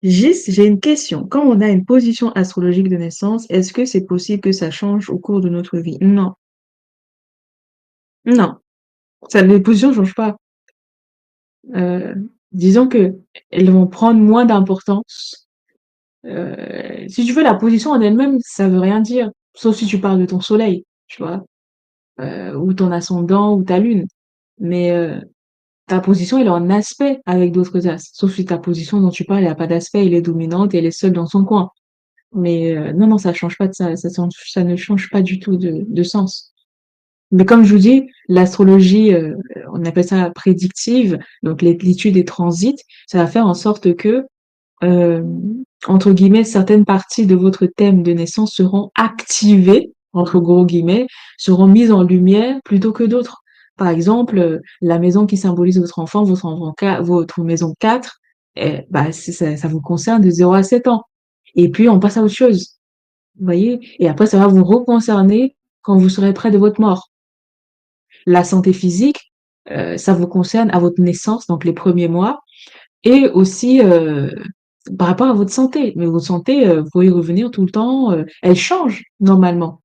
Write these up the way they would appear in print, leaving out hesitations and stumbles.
Gis, j'ai une question. Quand on a une position astrologique de naissance, est-ce que c'est possible que ça change au cours de notre vie? Non, non, ça, les positions ne changent pas. Euh, disons que elles vont prendre moins d'importance. Si tu veux, la position en elle-même, ça veut rien dire, sauf si tu parles de ton soleil, tu vois, ou ton ascendant ou ta lune. Mais ta position, elle est en aspect avec d'autres astres, sauf si ta position dont tu parles, elle a pas d'aspect, elle est dominante et elle est seule dans son coin. Mais non, non, ça change pas de ça, ça ne change pas du tout de sens. Mais comme je vous dis, l'astrologie, on appelle ça prédictive, donc l'étude des transits, ça va faire en sorte que, euh, entre guillemets, certaines parties de votre thème de naissance seront activées, entre gros guillemets, seront mises en lumière plutôt que d'autres. Par exemple, la maison qui symbolise votre maison 4, bah, ça vous concerne de 0 à 7 ans. Et puis, on passe à autre chose. Vous voyez? Et après, ça va vous reconcerner quand vous serez près de votre mort. La santé physique, ça vous concerne à votre naissance, donc les premiers mois, et aussi par rapport à votre santé. Mais votre santé, vous pouvez y revenir tout le temps, elle change normalement.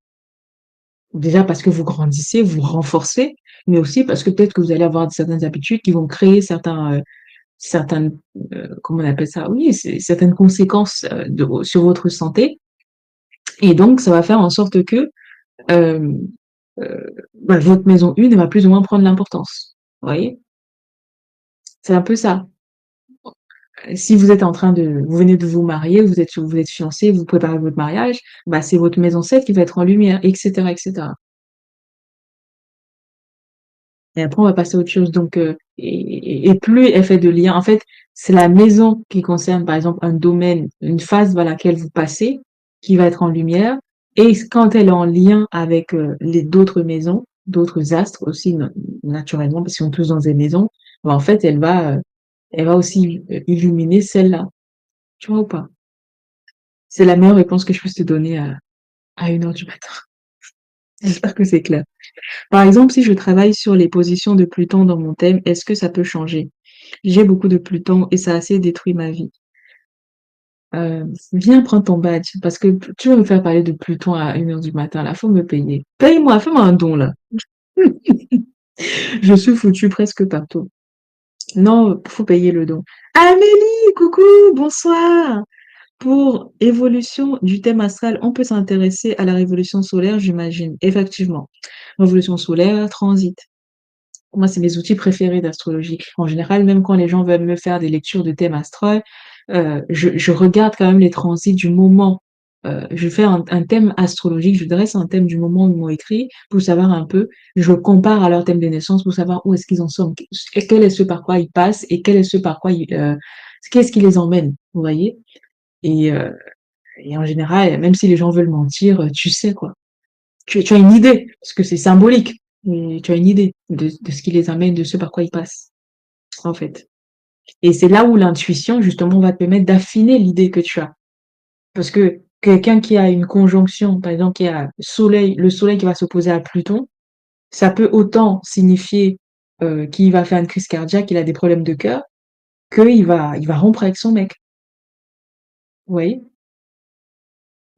Déjà parce que vous grandissez, vous renforcez, mais aussi parce que peut-être que vous allez avoir certaines habitudes qui vont créer certaines, comment on appelle ça? Oui, certaines conséquences sur votre santé. Et donc, ça va faire en sorte que euh, euh, bah, votre maison 1 elle va plus ou moins prendre l'importance. Vous voyez? C'est un peu ça. Si vous êtes en train de, vous venez de vous marier, vous êtes fiancé, vous préparez votre mariage, bah, c'est votre maison 7 qui va être en lumière, etc., etc. Et après, on va passer à autre chose. Donc, et plus elle fait de liens, en fait, c'est la maison qui concerne, par exemple, un domaine, une phase par laquelle vous passez, qui va être en lumière. Et quand elle est en lien avec les d'autres maisons, d'autres astres aussi, naturellement, parce qu'ils sont tous dans des maisons, bah, en fait, elle va aussi illuminer celle-là. Tu vois ou pas? C'est la meilleure réponse que je puisse te donner à 1 heure du matin. J'espère que c'est clair. Par exemple, si je travaille sur les positions de Pluton dans mon thème, est-ce que ça peut changer? J'ai beaucoup de Pluton et ça a assez détruit ma vie. Viens prendre ton badge parce que tu veux me faire parler de Pluton à 1 heure du matin, là, faut me payer. Paye-moi, fais-moi un don, là. Je suis foutue presque partout. Non, faut payer le don. Amélie, coucou, bonsoir. Pour évolution du thème astral, on peut s'intéresser à la révolution solaire, j'imagine. Effectivement. Révolution solaire, transit. Moi, c'est mes outils préférés d'astrologie. En général, même quand les gens veulent me faire des lectures de thèmes astral, je regarde quand même les transits du moment. Je fais un thème astrologique, je dresse un thème du moment où ils m'ont écrit pour savoir un peu, je compare à leur thème de naissance pour savoir où est-ce qu'ils en sont, quel est ce par quoi ils passent et quel est ce par quoi qu'est-ce qui les emmène, vous voyez? Et, euh, et en général, même si les gens veulent mentir, tu sais quoi. Tu as une idée, parce que c'est symbolique, mais tu as une idée de ce qui les amène, de ce par quoi ils passent, en fait. Et c'est là où l'intuition, justement, va te permettre d'affiner l'idée que tu as. Parce que quelqu'un qui a une conjonction, par exemple, qui a le soleil qui va s'opposer à Pluton, ça peut autant signifier qu'il va faire une crise cardiaque, qu'il a des problèmes de cœur, il va rompre avec son mec. Vous voyez?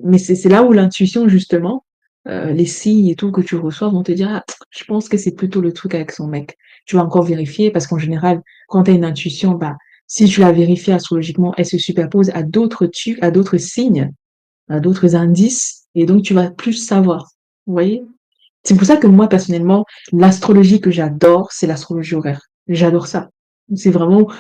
Mais c'est là où l'intuition, justement, les signes et tout que tu reçois vont te dire, ah, je pense que c'est plutôt le truc avec son mec. Tu vas encore vérifier parce qu'en général, quand tu as une intuition, bah, si tu la vérifies astrologiquement, elle se superpose à à d'autres signes, à d'autres indices, et donc tu vas plus savoir. Vous voyez? C'est pour ça que moi, personnellement, l'astrologie que j'adore, c'est l'astrologie horaire. J'adore ça. C'est vraiment